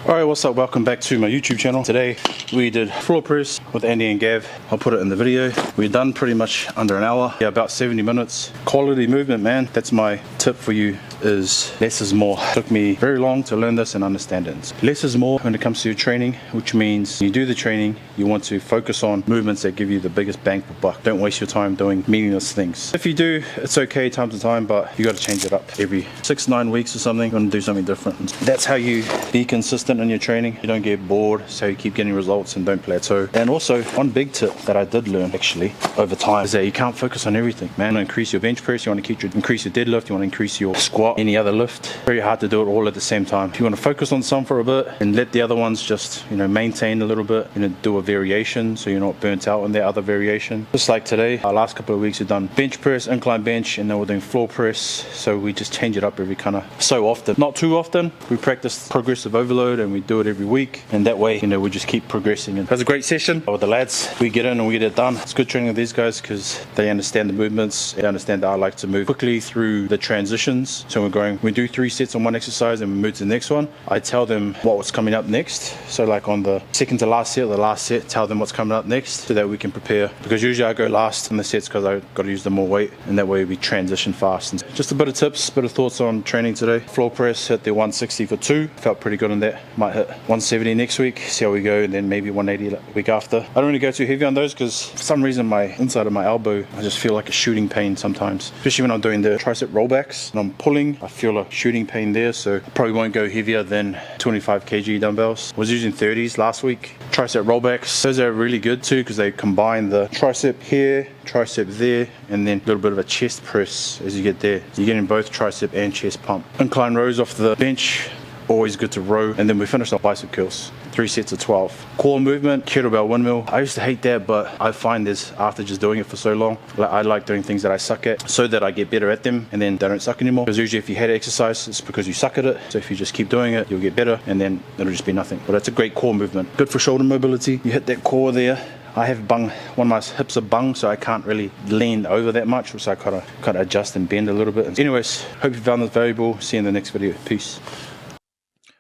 Alright, what's up? Welcome back to my YouTube channel. Today we did floor press with Andy and Gav. I'll put it in the video. We're done pretty much under an hour. Yeah, about 70 minutes. Quality movement, man. That's my tip for you, is less is more. It took me very long to learn this and understand it. Less is more when it comes to your training, which means you do the training, you want to focus on movements that give you the biggest bang for buck. Don't waste your time doing meaningless things. If you do, it's okay time to time, but you got to change it up every 6-9 weeks or something. You want to do something different. That's how you be consistent in your training. You don't get bored, so you keep getting results and don't plateau. And also, one big tip that I did learn actually over time is that you can't focus on everything, man. You want to increase your bench press, you want to increase your deadlift, you want to increase your squat, any other lift. Very hard to do it all at the same time. If you want to focus on some for a bit and let the other ones just, maintain a little bit, do a variation so you're not burnt out on their other variation. Just like today, our last couple of weeks we've done bench press, incline bench, and then we're doing floor press. So we just change it up every kind of so often. Not too often. We practice progressive overload and we do it every week, and that way we just keep progressing. And it was a great session with the lads. We get in and we get it done. It's good training with these guys because they understand the movements, they understand that I like to move quickly through the transitions. So we do 3 sets on one exercise and we move to the next one. I tell them what's coming up next, so like on the second to last set or the last set, tell them what's coming up next so that we can prepare, because usually I go last in the sets because I got to use the more weight, and that way we transition fast. And just a bit of tips, bit of thoughts on training today. Floor press, hit the 160 for 2, felt pretty good on that. Might hit 170 next week, see how we go, and then maybe 180 the week after. I don't really go too heavy on those because for some reason my inside of my elbow, I just feel like a shooting pain sometimes, especially when I'm doing the tricep rollbacks and I'm pulling. I feel a shooting pain there, so I probably won't go heavier than 25 kg dumbbells. I was using 30s last week. Tricep rollbacks, those are really good too because they combine the tricep here, tricep there, and then a little bit of a chest press as you get there. So you're getting both tricep and chest pump. Incline rows off the bench, always good to row. And then we finished off bicep curls, 3 sets of 12. Core movement, kettlebell windmill. I used to hate that, but I find this after just doing it for so long, I like doing things that I suck at so that I get better at them and then they don't suck anymore. Because usually if you hate exercise, it's because you suck at it. So if you just keep doing it, you'll get better and then it'll just be nothing. But it's a great core movement. Good for shoulder mobility. You hit that core there. I have bung, one of my hips are bung, so I can't really lean over that much, so I kind of adjust and bend a little bit. Anyways, hope you found this valuable. See you in the next video. Peace.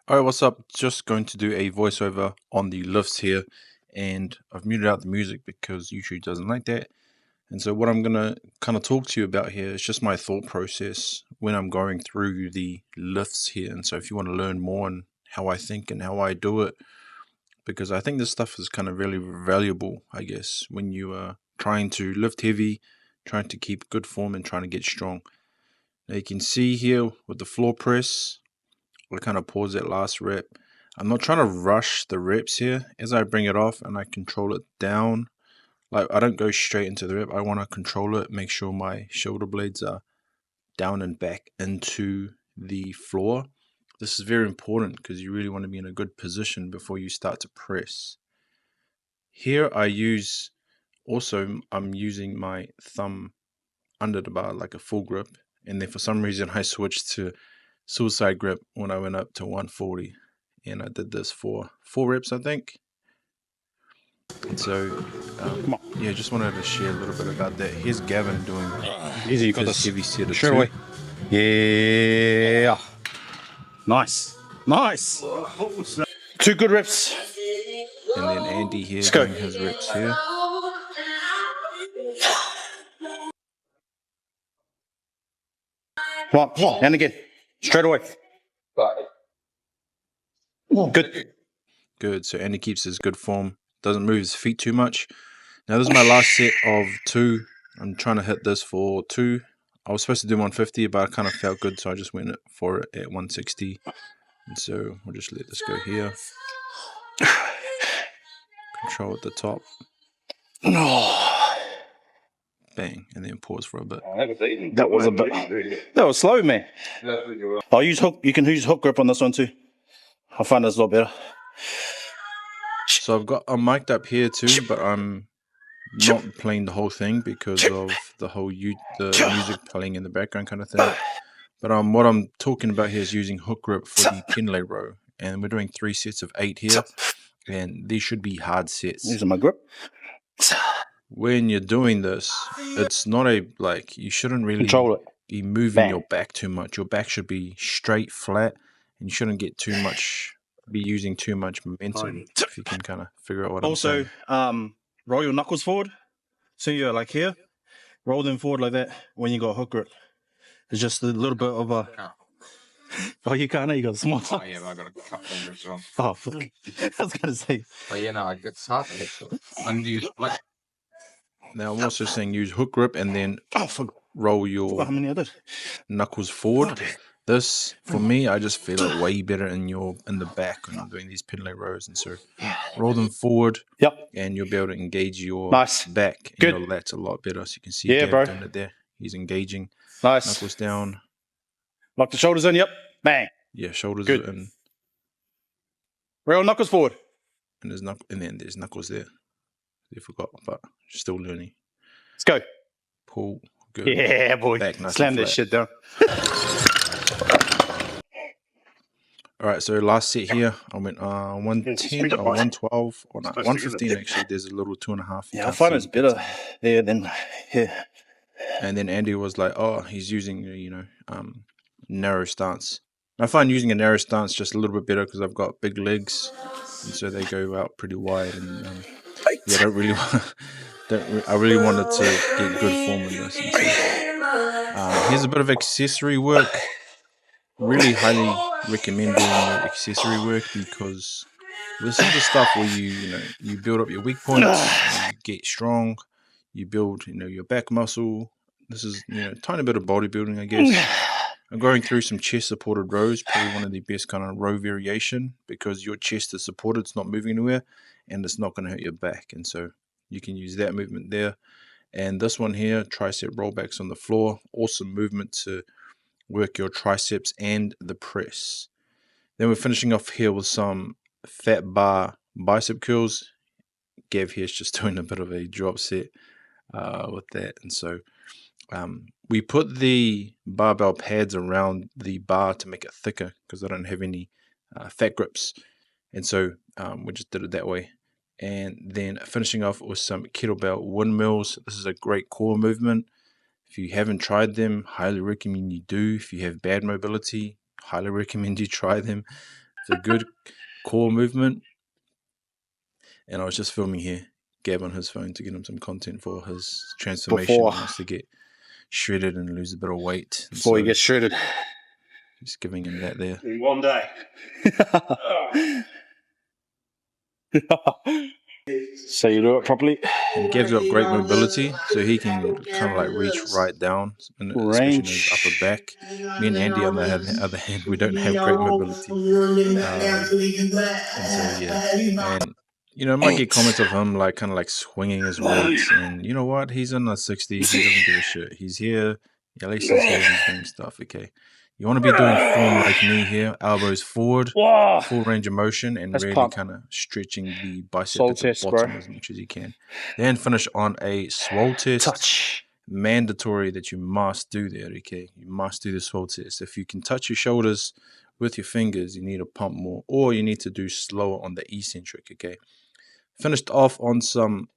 Alright, what's up? Just going to do a voiceover on the lifts here, and I've muted out the music because YouTube doesn't like that. And so what I'm going to kind of talk to you about here is just my thought process when I'm going through the lifts here. And so if you want to learn more on how I think and how I do it, because I think this stuff is kind of really valuable, I guess, when you are trying to lift heavy, trying to keep good form and trying to get strong. Now you can see here with the floor press, I kind of pause that last rep. I'm not trying to rush the reps here. As I bring it off and I control it down, like I don't go straight into the rep. I want to control it, make sure my shoulder blades are down and back into the floor. This is very important because you really want to be in a good position before you start to press. Here I'm using my thumb under the bar like a full grip, and then for some reason I switched to suicide grip when I went up to 140, and I did this for 4 reps, I think. And so yeah, just wanted to share a little bit about that. Here's Gavin doing Easy, you got his this. heavy set of Straight 2. away. Yeah. Nice. 2 good reps. And then Andy here Let's go. doing his reps here. Come on, and again. Straight away. Good. So Andy keeps his good form, doesn't move his feet too much. Now this is my last set of 2. I'm trying to hit this for 2. I was supposed to do 150, but I kind of felt good, so I just went for it at 160. And so we'll just let this go here. Control at the top. Bang, and then pause for a bit. That was a bit. That was slow, man. I'll use hook. You can use hook grip on this one too. I find this a lot better. So I'm mic'd up here too, but I'm not playing the whole thing because of the music playing in the background kind of thing. But what I'm talking about here is using hook grip for the Pinley row, and we're doing 3 sets of 8 here, and these should be hard sets. Using my grip. When you're doing this, it's not you shouldn't really be moving your back too much. Your back should be straight, flat, and you shouldn't get too much be using too much momentum. If you can kind of figure out what I'm Also, saying. roll your knuckles forward. So you're like here, roll them forward like that when you got a hook grip. It's just a little bit of a... Oh, you can't, you got a small... Oh, yeah, but I got a couple fingers on. Oh, fuck. I was going to say... But yeah, no, it's hard to hit. Unused flex. Now I'm also saying use hook grip and then Oh, fuck. roll How your many I did? knuckles forward. This, for me, I just feel it way better in the back when I'm doing these pin leg rows. And so roll them forward. Yep. And you'll be able to engage your Nice. back and Good. your lats a lot better. So you can see Yeah, Gav bro. doing it there. He's engaging. Nice. Knuckles down. Lock the shoulders in, yep. Bang. Yeah, shoulders Good. in. Roll knuckles forward. And then there's knuckles there. You forgot, but still learning. Let's go. Pull. Good. Yeah, boy. Back nice Slam and that flat. shit down. Alright, so last set here, I went 110 or 112 or no, 115 actually. There's a little 2.5. Yeah, I find it's better there than here. And then Andy was like, oh, he's using, narrow stance. I find using a narrow stance just a little bit better because I've got big legs, and so they go out pretty wide. And yeah, I really wanted to get good form in this. And so, here's a bit of accessory work. Really highly recommend doing your accessory work because this is the stuff where you build up your weak points, you get strong, you build your back muscle. This is tiny bit of bodybuilding, I guess. I'm going through some chest supported rows, probably one of the best kind of row variation because your chest is supported, it's not moving anywhere, and it's not going to hurt your back. And so you can use that movement there. And this one here, tricep rollbacks on the floor, awesome movement to work your triceps and the press. Then we're finishing off here with some fat bar bicep curls. Gav here is just doing a bit of a drop set with that. And so we put the barbell pads around the bar to make it thicker because I don't have any fat grips. And so we just did it that way. And then finishing off with some kettlebell windmills. This is a great core movement. If you haven't tried them, highly recommend you do. If you have bad mobility, highly recommend you try them. It's a good core movement. And I was just filming here, Gab on his phone to get him some content for his transformation. He wants to get shredded and lose a bit of weight. Before he gets shredded. Just giving him that there. In one day. So you do it properly. And Gav's got great mobility, so he can kind of like reach right down, especially in his upper back. Me and Andy, on the other hand, we don't have great mobility. And so, yeah. And, I might get comments of him like kind of like swinging his weights. And you know what? He's in the 60s. He doesn't give a shit. He's here. At least he's here. He's doing stuff. Okay. You want to be doing form like me here, elbows forward, full range of motion, and really kind of stretching the bicep at the bottom as much as you can. Then finish on a swole test. Touch. Mandatory that you must do that, okay? You must do the swole test. If you can touch your shoulders with your fingers, you need to pump more, or you need to do slower on the eccentric, okay? Finished off on some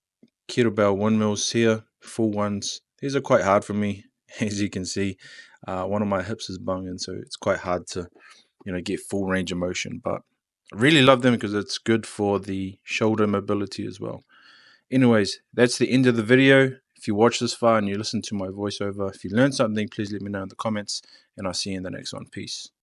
kettlebell windmills here, full ones. These are quite hard for me, as you can see. One of my hips is bunging, so it's quite hard to, get full range of motion. But I really love them because it's good for the shoulder mobility as well. Anyways, that's the end of the video. If you watch this far and you listen to my voiceover, if you learned something, please let me know in the comments, and I'll see you in the next one. Peace.